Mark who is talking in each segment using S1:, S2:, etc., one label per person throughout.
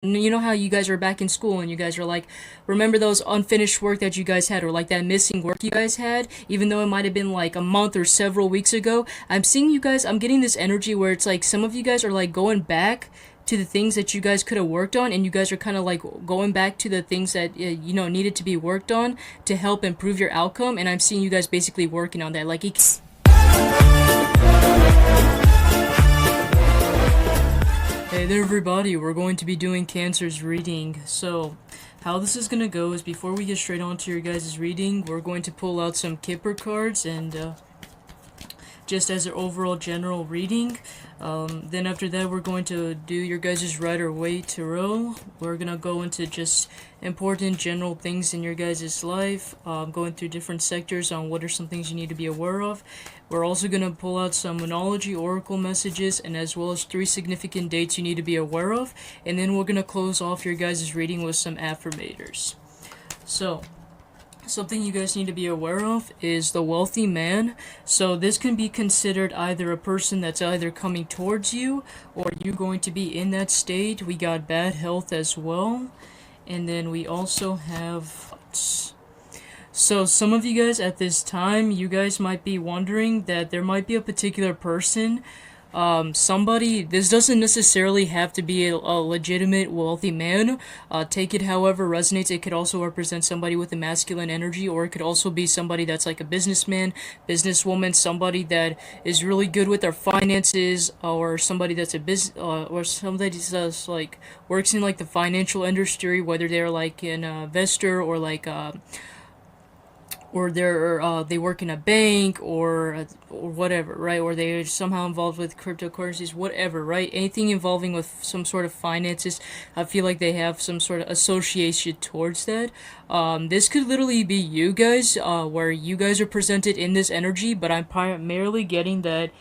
S1: you know how you guys are back in school and you guys are like, remember those unfinished work that you guys had, or like that missing work you guys had, even though it might have been like a month or several weeks ago. I'm seeing you guys, I'm getting this energy where it's like some of you guys are like going back to the things that you guys could have worked on, and you guys are kind of like going back to the things that needed to be worked on to help improve your outcome. And I'm seeing you guys basically working on that, like hey there everybody, we're going to be doing Cancer's reading. So how this is going to go is, before we get straight on to your guys' reading, we're going to pull out some Kipper cards and just as an overall general reading. Then after that, we're going to do your guys' Rider Waite Tarot. We're going to go into just important general things in your guys' life, going through different sectors on what are some things you need to be aware of. We're also going to pull out some Monology Oracle messages, and as well as 3 significant dates you need to be aware of. And then we're going to close off your guys' reading with some affirmators. So, something you guys need to be aware of is the wealthy man. So this can be considered either a person that's either coming towards you, or you going to be in that state. We got bad health as well. And then we also have... So some of you guys at this time, you guys might be wondering that there might be a particular person, somebody, this doesn't necessarily have to be a legitimate wealthy man. Take it however resonates. It could also represent somebody with a masculine energy, or it could also be somebody that's like a businessman, businesswoman, somebody that is really good with their finances, or somebody that's or somebody that's like works in like the financial industry, whether they're like an investor, or like or they work in a bank, or whatever, right? Or they're somehow involved with cryptocurrencies, whatever, right? Anything involving with some sort of finances, I feel like they have some sort of association towards that. This could literally be you guys, where you guys are presented in this energy, but I'm primarily getting that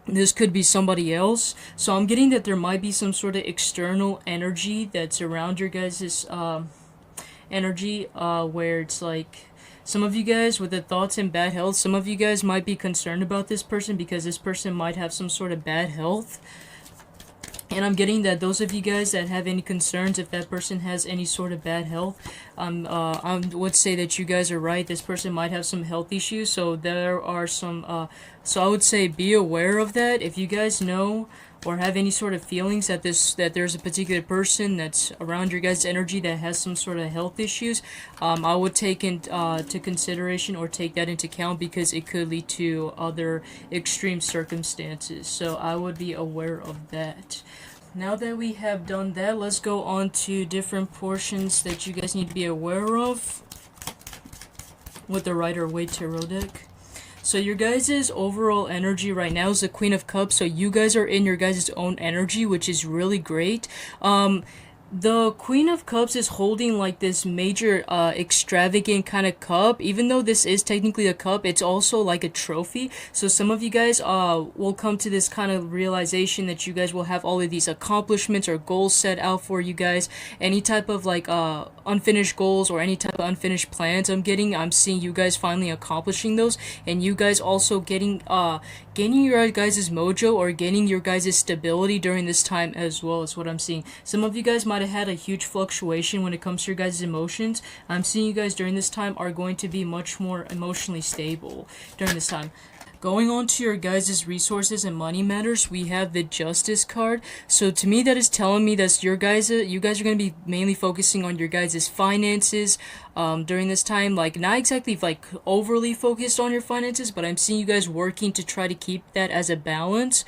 S1: this could be somebody else. So I'm getting that there might be some sort of external energy that's around your guys' energy, where it's like some of you guys with the thoughts in bad health, some of you guys might be concerned about this person because this person might have some sort of bad health. And I'm getting that those of you guys that have any concerns if that person has any sort of bad health, I would say that you guys are right. This person might have some health issues, so there are some, so I would say be aware of that. If you guys know or have any sort of feelings that there's a particular person that's around your guys' energy that has some sort of health issues, I would take into consideration, or take that into account, because it could lead to other extreme circumstances. So I would be aware of that. Now that we have done that, let's go on to different portions that you guys need to be aware of with the Rider Waite Tarot deck. So your guys' overall energy right now is the Queen of Cups. So you guys are in your guys' own energy, which is really great. The Queen of Cups is holding like this major extravagant kind of cup. Even though this is technically a cup, it's also like a trophy. So some of you guys will come to this kind of realization that you guys will have all of these accomplishments or goals set out for you guys. Any type of like unfinished goals or any type of unfinished plans I'm seeing you guys finally accomplishing those, and you guys also gaining your guys' mojo, or gaining your guys' stability during this time as well, is what I'm seeing. Some of you guys might have had a huge fluctuation when it comes to your guys' emotions. I'm seeing you guys during this time are going to be much more emotionally stable during this time. Going on to your guys' resources and money matters, we have the Justice card. So to me, that is telling me that you guys are going to be mainly focusing on your guys' finances during this time. Like, not exactly like overly focused on your finances, but I'm seeing you guys working to try to keep that as a balance.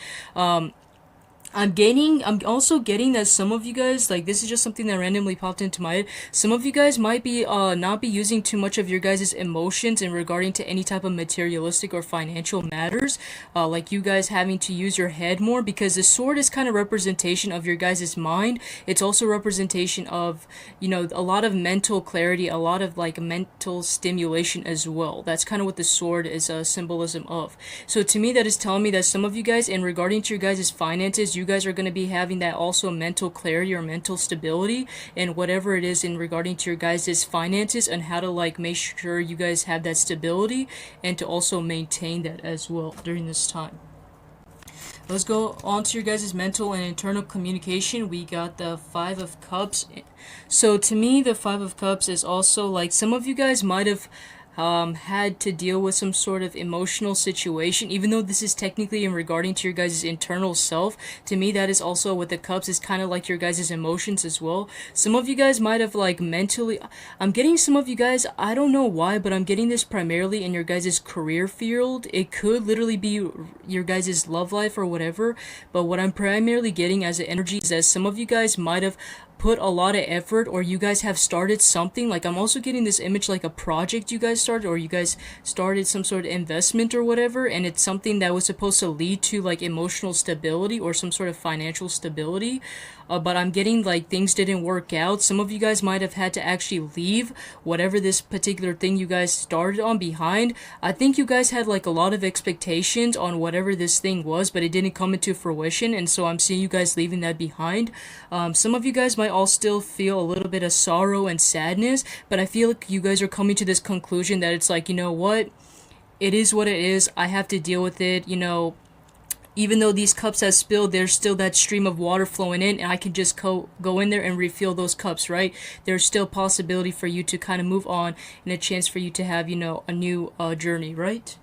S1: I'm also getting that some of you guys, like, this is just something that randomly popped into my head. Some of you guys might be, not be using too much of your guys' emotions in regarding to any type of materialistic or financial matters. Like you guys having to use your head more, because the sword is kind of representation of your guys' mind. It's also representation of, a lot of mental clarity, a lot of, like, mental stimulation as well. That's kind of what the sword is a symbolism of. So to me, that is telling me that some of you guys, in regarding to your guys' finances, you guys are going to be having that also mental clarity or mental stability, and whatever it is in regarding to your guys' finances, and how to like make sure you guys have that stability and to also maintain that as well during this time. Let's go on to your guys' mental and internal communication. We got the Five of Cups. So to me, the Five of Cups is also like some of you guys might have had to deal with some sort of emotional situation, even though this is technically in regarding to your guys' internal self. To me, that is also with the cups is kind of like your guys' emotions as well. Some of you guys might have like mentally, I'm getting some of you guys, I don't know why, but I'm getting this primarily in your guys' career field. It could literally be your guys' love life or whatever, but what I'm primarily getting as an energy is that some of you guys might have put a lot of effort, or you guys have started something. Like, I'm also getting this image like a project you guys started, or you guys started some sort of investment or whatever, and it's something that was supposed to lead to like emotional stability or some sort of financial stability. But I'm getting like things didn't work out. Some of you guys might have had to actually leave whatever this particular thing you guys started on behind. I think you guys had like a lot of expectations on whatever this thing was, but it didn't come into fruition, and so I'm seeing you guys leaving that behind. Some of you guys might all still feel a little bit of sorrow and sadness, but I feel like you guys are coming to this conclusion that it's like, you know what? It is what it is. I have to deal with it, you know. Even though these cups have spilled, there's still that stream of water flowing in, and I can just go in there and refill those cups, right? There's still possibility for you to kind of move on, and a chance for you to have, you know, a new journey, right?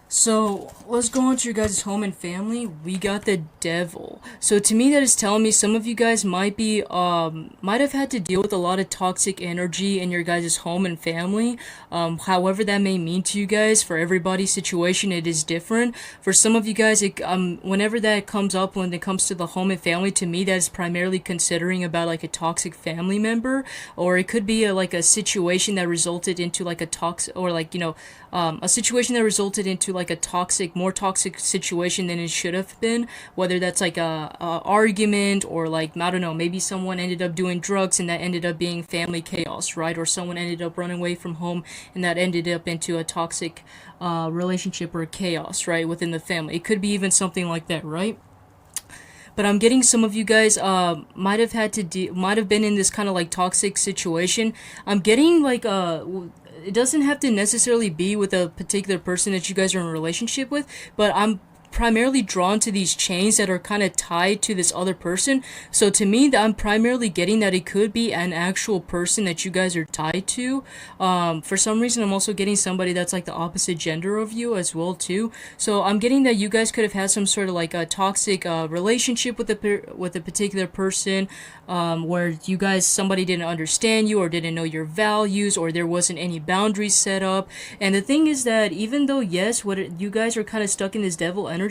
S1: So let's go on to your guys' home and family. We got the Devil. So to me, that is telling me some of you guys might be might have had to deal with a lot of toxic energy in your guys' home and family. However that may mean to you guys, for everybody's situation it is different. For some of you guys, whenever that comes up, when it comes to the home and family, to me that is primarily considering about like a toxic family member, or it could be like a situation that resulted into like a toxic, or like, you know, a situation that resulted into like a more toxic situation than it should have been. Whether that's like a argument, or like, I don't know, maybe someone ended up doing drugs and that ended up being family chaos, right? Or someone ended up running away from home and that ended up into a toxic relationship or chaos, right, within the family. It could be even something like that, right? But I'm getting some of you guys might have had to might have been in this kind of like toxic situation. I'm getting like it doesn't have to necessarily be with a particular person that you guys are in a relationship with, but I'm primarily drawn to these chains that are kind of tied to this other person. So to me, I'm primarily getting that it could be an actual person that you guys are tied to. For some reason, I'm also getting somebody that's like the opposite gender of you as well too. So I'm getting that you guys could have had some sort of like a toxic relationship with a particular person, where you guys, somebody didn't understand you or didn't know your values, or there wasn't any boundaries set up. And the thing is that even though, yes, you guys are kind of stuck in this devil energy,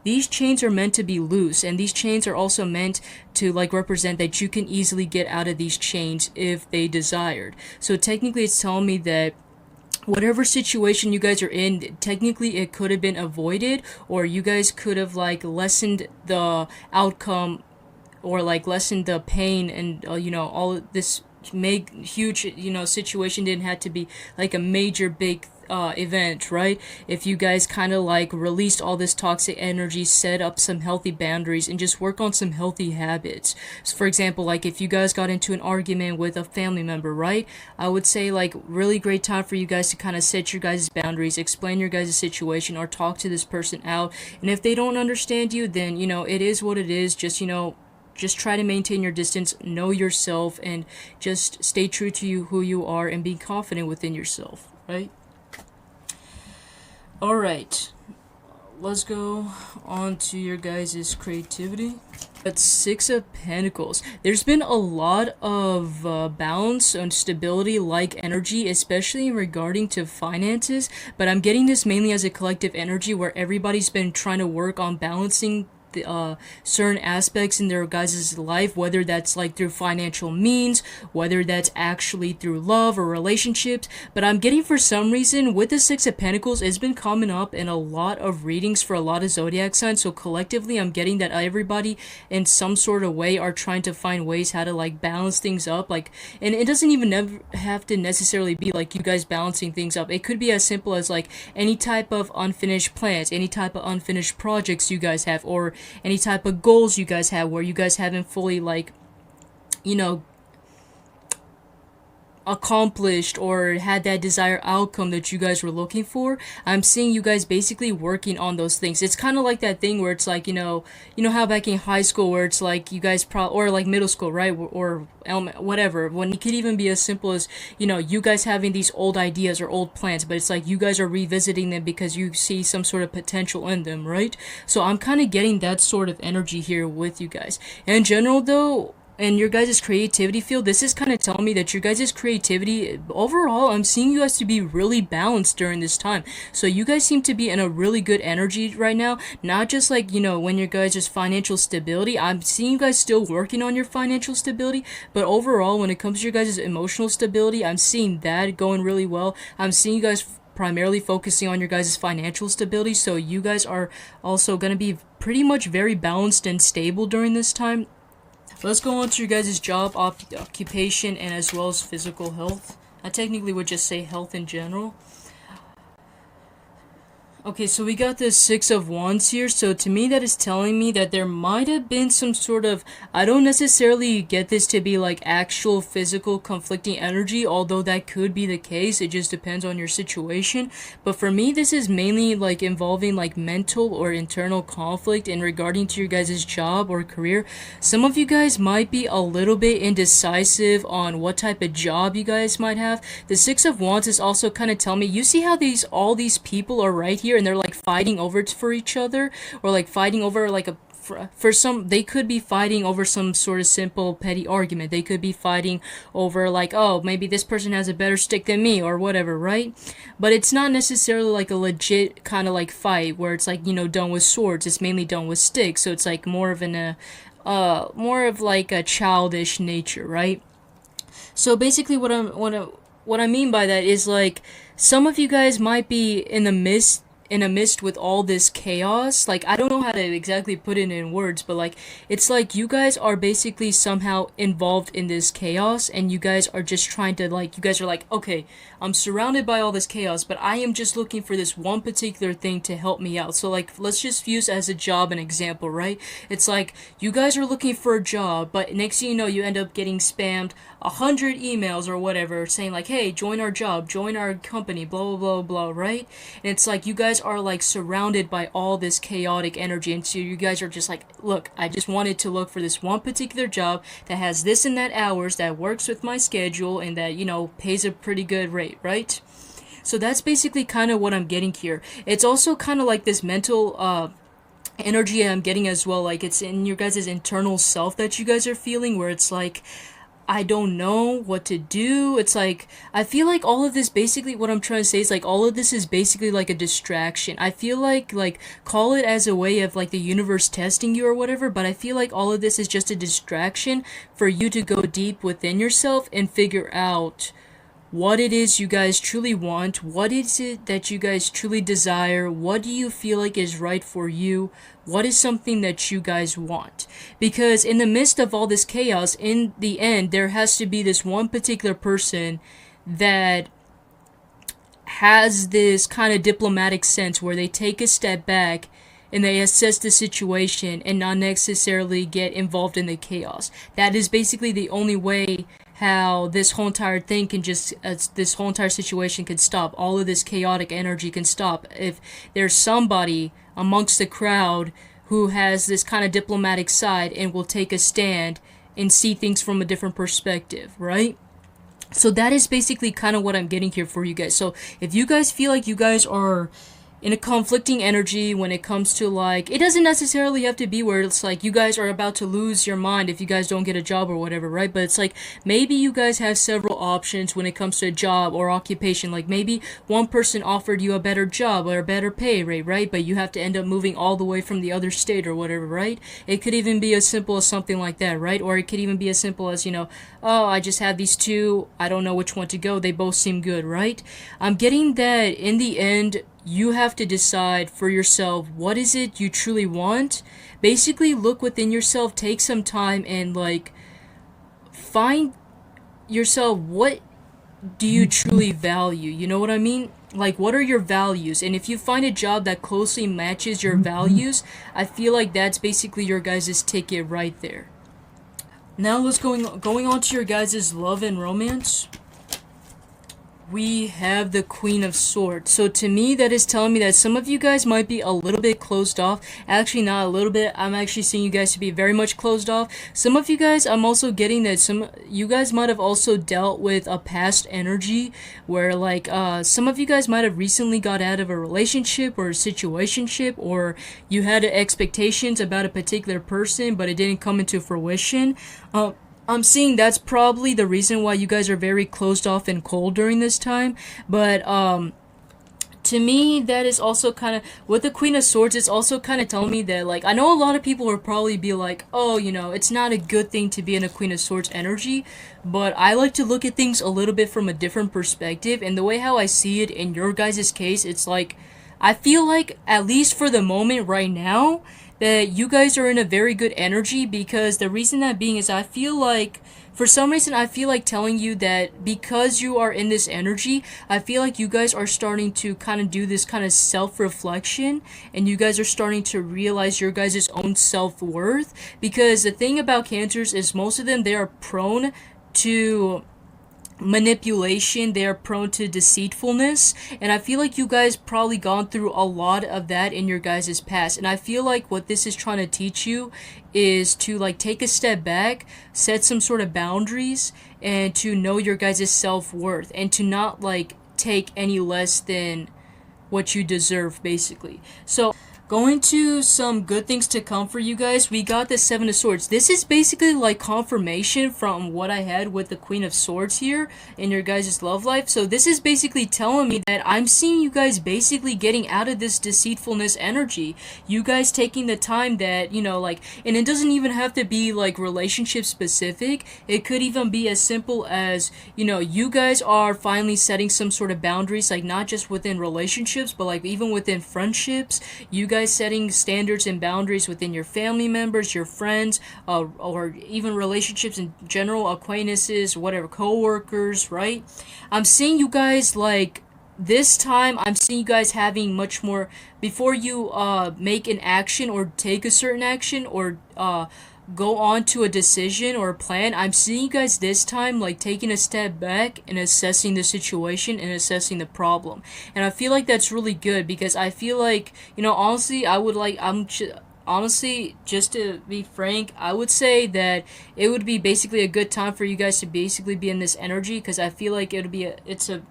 S1: these chains are meant to be loose, and these chains are also meant to like represent that you can easily get out of these chains if they desired. So technically it's telling me that whatever situation you guys are in, technically it could have been avoided, or you guys could have like lessened the outcome, or like lessened the pain, and you know, all this make huge, you know, situation didn't have to be like a major big event, right? If you guys kind of like released all this toxic energy, set up some healthy boundaries, and just work on some healthy habits. So for example, like if you guys got into an argument with a family member, right? I would say like really great time for you guys to kind of set your guys' boundaries, explain your guys' situation, or talk to this person out. And if they don't understand you, then, you know, it is what it is. Just, you know, just try to maintain your distance, know yourself, and just stay true to who you are, and be confident within yourself, right? Alright, let's go on to your guys' creativity. That's Six of Pentacles. There's been a lot of balance and stability like energy, especially regarding to finances, but I'm getting this mainly as a collective energy where everybody's been trying to work on balancing certain aspects in their guys' life, whether that's like through financial means, whether that's actually through love or relationships. But I'm getting, for some reason, with the Six of Pentacles, it's been coming up in a lot of readings for a lot of zodiac signs. So collectively, I'm getting that everybody in some sort of way are trying to find ways how to like balance things up. Like, and it doesn't even have to necessarily be like you guys balancing things up. It could be as simple as like any type of unfinished plans, any type of unfinished projects you guys have, or any type of goals you guys have where you guys haven't fully, like, you know, accomplished or had that desired outcome that you guys were looking for. I'm seeing you guys basically working on those things. It's kind of like that thing where it's like, you know how back in high school where it's like you guys or like middle school, right? Or whatever, when it could even be as simple as, you guys having these old ideas or old plans, but it's like you guys are revisiting them because you see some sort of potential in them, right? So I'm kind of getting that sort of energy here with you guys. In general though, in your guys' creativity field, this is kind of telling me that your guys' creativity overall, I'm seeing you guys to be really balanced during this time. So you guys seem to be in a really good energy right now. Not just like, when your guys' financial stability, I'm seeing you guys still working on your financial stability, but overall, when it comes to your guys' emotional stability, I'm seeing that going really well. I'm seeing you guys primarily focusing on your guys' financial stability, so you guys are also going to be pretty much very balanced and stable during this time. Let's go on to your guys' job, occupation, and as well as physical health. I technically would just say health in general. Okay, so we got the Six of Wands here, so to me that is telling me that there might have been some sort of, I don't necessarily get this to be like actual physical conflicting energy, although that could be the case, it just depends on your situation. But for me, this is mainly like involving like mental or internal conflict in regarding to your guys' job or career. Some of you guys might be a little bit indecisive on what type of job you guys might have. The Six of Wands is also kind of telling me, you see how all these people are right here and they're like fighting over for each other, or like fighting over like for some, they could be fighting over some sort of simple petty argument. They could be fighting over like, oh, maybe this person has a better stick than me or whatever, right? But it's not necessarily like a legit kind of like fight where it's like, done with swords. It's mainly done with sticks, so it's like more of more of like a childish nature, right? So basically what I mean by that is like some of you guys might be in a mist with all this chaos. Like, I don't know how to exactly put it in words, but like it's like you guys are basically somehow involved in this chaos, and you guys are just trying to like, you guys are like, okay, I'm surrounded by all this chaos, but I am just looking for this one particular thing to help me out. So like, let's just use as a job an example, right? It's like you guys are looking for a job, but next thing you know, you end up getting spammed 100 emails or whatever saying like, hey, join our job, join our company, blah blah blah blah, right? And it's like you guys are like surrounded by all this chaotic energy, and so you guys are just like, look, I just wanted to look for this one particular job that has this and that hours, that works with my schedule, and that pays a pretty good rate, right? So that's basically kind of what I'm getting here. It's also kind of like this mental energy I'm getting as well. Like it's in your guys' internal self that you guys are feeling, where it's like, I don't know what to do. It's like, I feel like all of this, basically what I'm trying to say is like all of this is basically like a distraction. I feel like call it as a way of like the universe testing you or whatever, but I feel like all of this is just a distraction for you to go deep within yourself and figure out what it is you guys truly want, what is it that you guys truly desire, what do you feel like is right for you, what is something that you guys want. Because in the midst of all this chaos, in the end, there has to be this one particular person that has this kind of diplomatic sense where they take a step back and they assess the situation and not necessarily get involved in the chaos. That is basically the only way how this whole entire thing can just, this whole entire situation can stop. All of this chaotic energy can stop if there's somebody amongst the crowd who has this kind of diplomatic side and will take a stand and see things from a different perspective, right? So that is basically kind of what I'm getting here for you guys. So if you guys feel like you guys are in a conflicting energy when it comes to like, it doesn't necessarily have to be where it's like you guys are about to lose your mind if you guys don't get a job or whatever, right? But it's like maybe you guys have several options when it comes to a job or occupation. Like maybe one person offered you a better job or a better pay rate, right? But you have to end up moving all the way from the other state or whatever, right? It could even be as simple as something like that, right? Or it could even be as simple as, oh, I just have these two, I don't know which one to go, they both seem good, right? I'm getting that in the end, you have to decide for yourself, what is it you truly want? Basically, look within yourself, take some time and like find yourself, what do you truly value? You know what I mean? Like, what are your values? And if you find a job that closely matches your values, I feel like that's basically your guys' ticket right there. Now let's going on to your guys' love and romance. we have the Queen of Swords. So to me, that is telling me that some of you guys might be a little bit closed off. Actually, not a little bit. I'm actually seeing you guys to be very much closed off. Some of you guys, I'm also getting that some you guys might have also dealt with a past energy where like some of you guys might have recently got out of a relationship or a situationship, or you had expectations about a particular person but it didn't come into fruition. I'm seeing that's probably the reason why you guys are very closed off and cold during this time. But to me, that is also kind of with the Queen of Swords. It's also kind of telling me that like I know a lot of people will probably be like, oh, you know, it's not a good thing to be in a Queen of Swords energy. But I like to look at things a little bit from a different perspective, and the way how I see it in your guys' case, it's like I feel like at least for the moment right now that you guys are in a very good energy, because the reason that being is I feel like for some reason I feel like telling you that because you are in this energy, I feel like you guys are starting to kind of do this kind of self-reflection, and you guys are starting to realize your guys' own self-worth, because the thing about cancers is most of them, they are prone to manipulation, they are prone to deceitfulness, and I feel like you guys probably gone through a lot of that in your guys' past, and I feel like what this is trying to teach you is to like take a step back, set some sort of boundaries, and to know your guys' self-worth, and to not like take any less than what you deserve, basically. So going to some good things to come for you guys, we got the Seven of Swords. This is basically like confirmation from what I had with the Queen of Swords here in your guys' love life. So this is basically telling me that I'm seeing you guys basically getting out of this deceitfulness energy. You guys taking the time that, you know, like, and it doesn't even have to be like relationship specific. It could even be as simple as, you know, you guys are finally setting some sort of boundaries, like not just within relationships, but like even within friendships. You guys setting standards and boundaries within your family members, your friends, or even relationships in general, acquaintances, whatever, co-workers, right? I'm seeing you guys like this time, I'm seeing you guys having much more before you make an action or take a certain action or go on to a decision or a plan. I'm seeing you guys this time like taking a step back and assessing the situation and assessing the problem, and I feel like that's really good, because I feel like, you know, honestly, honestly, just to be frank, I would say that it would be basically a good time for you guys to basically be in this energy, because I feel like it's a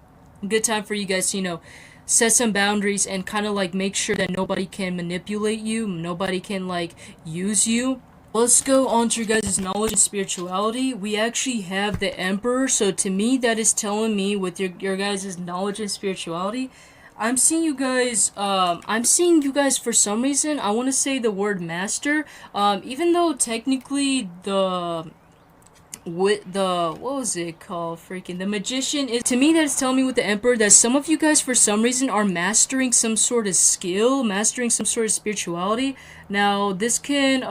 S1: good time for you guys to, you know, set some boundaries and kind of like make sure that nobody can manipulate you, nobody can like use you. Let's go on to your guys' knowledge and spirituality. We actually have the Emperor, so to me that is telling me with your guys' knowledge and spirituality, I'm seeing you guys for some reason, I want to say the word master, even though technically the with the what was it called, freaking the magician, is to me that's telling me with the Emperor that some of you guys for some reason are mastering some sort of skill, mastering some sort of spirituality. Now this can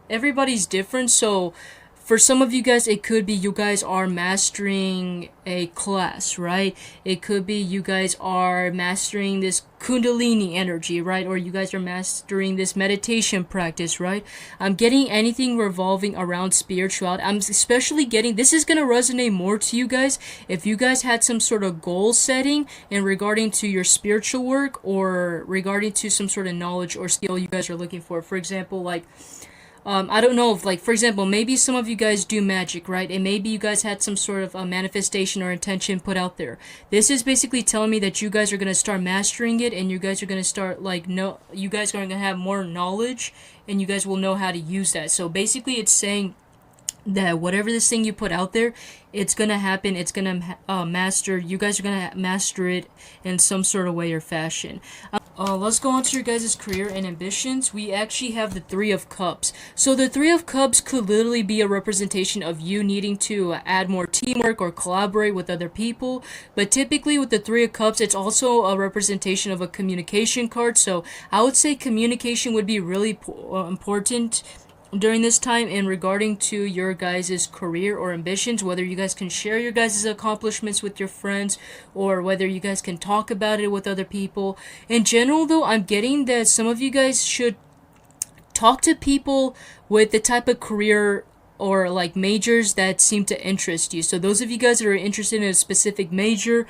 S1: everybody's different, so for some of you guys, it could be you guys are mastering a class, right? It could be you guys are mastering this Kundalini energy, right? Or you guys are mastering this meditation practice, right? I'm getting anything revolving around spirituality. I'm especially getting, this is going to resonate more to you guys if you guys had some sort of goal setting in regarding to your spiritual work, or regarding to some sort of knowledge or skill you guys are looking for. For example, like, I don't know if, like, for example, maybe some of you guys do magic, right? And maybe you guys had some sort of a manifestation or intention put out there. This is basically telling me that you guys are going to start mastering it, and you guys are going to start, like, you guys are going to have more knowledge, and you guys will know how to use that. So basically it's saying that whatever this thing you put out there, it's gonna happen, it's gonna master, you guys are gonna master it in some sort of way or fashion. Let's go on to your guys' career and ambitions. We actually have the Three of Cups. So the Three of Cups could literally be a representation of you needing to add more teamwork or collaborate with other people. But typically with the Three of Cups, it's also a representation of a communication card. So I would say communication would be really important during this time in regarding to your guys' career or ambitions, whether you guys can share your guys' accomplishments with your friends, or whether you guys can talk about it with other people. In general though, I'm getting that some of you guys should talk to people with the type of career or like majors that seem to interest you. So those of you guys that are interested in a specific major,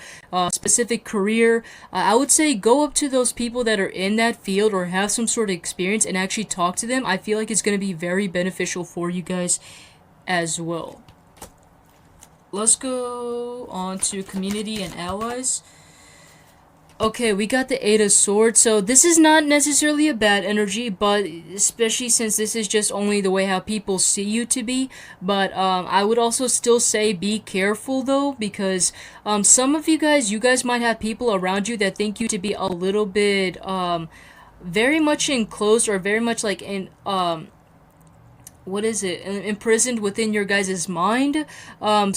S1: specific career, I would say go up to those people that are in that field or have some sort of experience and actually talk to them. I feel like it's going to be very beneficial for you guys as well. Let's go on to community and allies. Okay, we got the Eight of Swords. So this is not necessarily a bad energy, but especially since this is just only the way how people see you to be. But I would also still say be careful though, because some of you guys might have people around you that think you to be a little bit very much enclosed or very much like in what is it, imprisoned within your guys' mind. I'm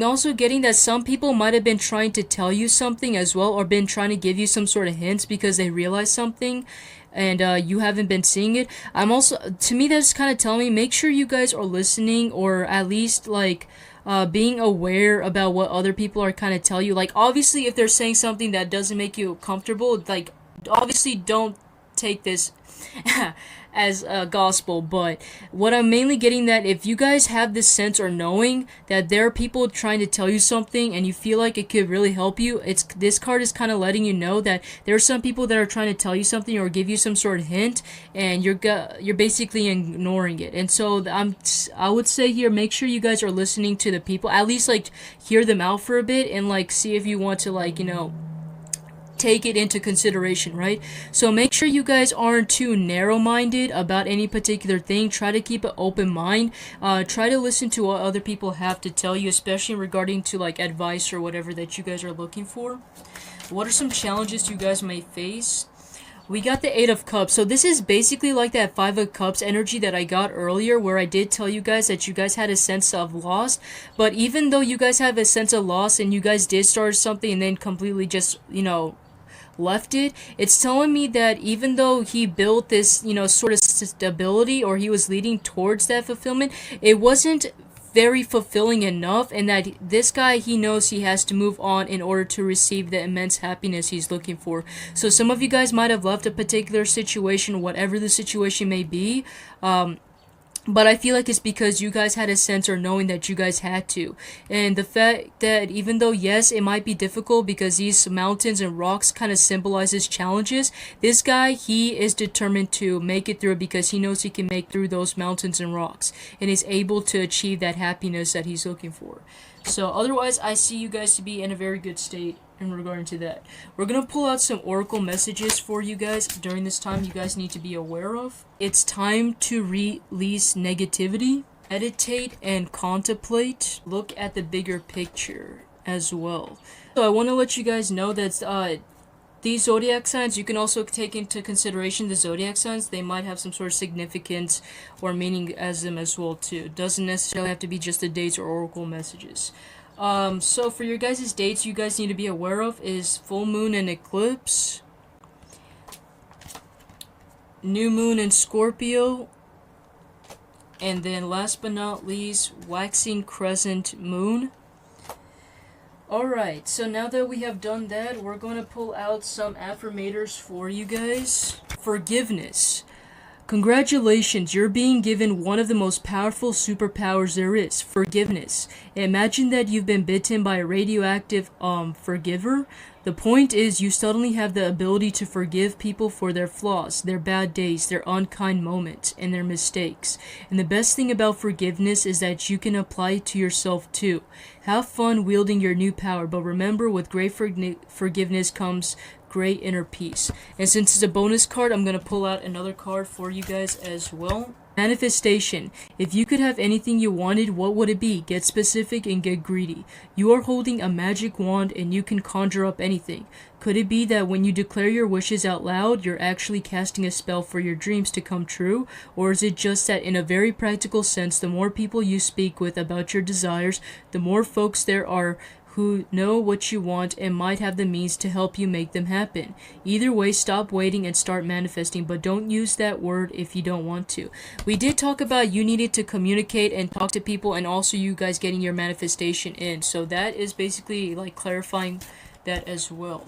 S1: also getting that some people might have been trying to tell you something as well, or been trying to give you some sort of hints because they realize something and you haven't been seeing it. I'm also, to me, that's kind of telling me make sure you guys are listening, or at least like being aware about what other people are kind of tell you. Like obviously if they're saying something that doesn't make you comfortable, like obviously don't take this as gospel. But what I'm mainly getting, that if you guys have this sense or knowing that there are people trying to tell you something and you feel like it could really help you, it's, this card is kind of letting you know that there are some people that are trying to tell you something or give you some sort of hint, and you're basically ignoring it. And so I would say here, make sure you guys are listening to the people, at least like hear them out for a bit and like see if you want to like, you know, take it into consideration, right? So make sure you guys aren't too narrow-minded about any particular thing. Try to keep an open mind. Try to listen to what other people have to tell you, especially regarding to like advice or whatever that you guys are looking for. What are some challenges you guys may face? We got the Eight of Cups. So this is basically like that Five of Cups energy that I got earlier, where I did tell you guys that you guys had a sense of loss. But even though you guys have a sense of loss and you guys did start something and then completely just, you know, left it, it's telling me that even though he built this, you know, sort of stability, or he was leading towards that fulfillment, it wasn't very fulfilling enough, and that this guy, he knows he has to move on in order to receive the immense happiness he's looking for. So some of you guys might have left a particular situation, whatever the situation may be, but I feel like it's because you guys had a sense or knowing that you guys had to. And the fact that even though, yes, it might be difficult because these mountains and rocks kind of symbolizes challenges, this guy, he is determined to make it through because he knows he can make through those mountains and rocks and is able to achieve that happiness that he's looking for. So otherwise, I see you guys to be in a very good state in regard to that. We're going to pull out some oracle messages for you guys during this time you guys need to be aware of. It's time to release negativity, meditate and contemplate, look at the bigger picture as well. So I want to let you guys know that these zodiac signs, you can also take into consideration the zodiac signs. They might have some sort of significance or meaning as them as well too. Doesn't necessarily have to be just the dates or oracle messages. So for your guys' dates you guys need to be aware of is full moon and eclipse, new moon in Scorpio, and then last but not least, waxing crescent moon. Alright, so now that we have done that, we're going to pull out some affirmators for you guys. Forgiveness. Congratulations, you're being given one of the most powerful superpowers there is, forgiveness. Imagine that you've been bitten by a radioactive forgiver. The point is, you suddenly have the ability to forgive people for their flaws, their bad days, their unkind moments, and their mistakes. And the best thing about forgiveness is that you can apply it to yourself too. Have fun wielding your new power, but remember, with great forgiveness comes great inner peace. And since it's a bonus card, I'm going to pull out another card for you guys as well. Manifestation. If you could have anything you wanted, what would it be? Get specific and get greedy. You are holding a magic wand and you can conjure up anything. Could it be that when you declare your wishes out loud, you're actually casting a spell for your dreams to come true? Or is it just that in a very practical sense, the more people you speak with about your desires, the more folks there are who know what you want and might have the means to help you make them happen. Either way, stop waiting and start manifesting, but don't use that word if you don't want to. We did talk about you needed to communicate and talk to people, and also you guys getting your manifestation in. So that is basically like clarifying that as well.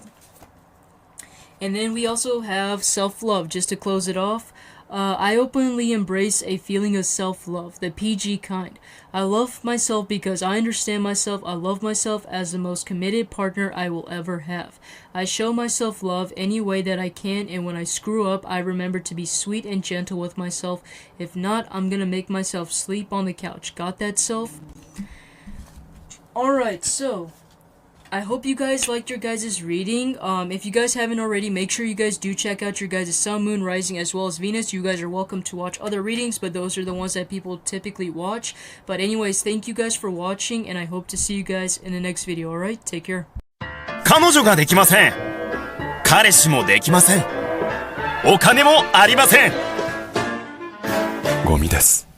S1: And then we also have self-love, just to close it off. I openly embrace a feeling of self-love, the PG kind. I love myself because I understand myself. I love myself as the most committed partner I will ever have. I show myself love any way that I can, and when I screw up, I remember to be sweet and gentle with myself. If not, I'm gonna make myself sleep on the couch. Got that, self? Alright, so I hope you guys liked your guys' reading. If you guys haven't already, make sure you guys do check out your guys' Sun, Moon, Rising, as well as Venus. You guys are welcome to watch other readings, but those are the ones that people typically watch. But anyways, thank you guys for watching, and I hope to see you guys in the next video, alright? Take care.
S2: 彼女ができません。彼氏もできません。お金もありません。ゴミです。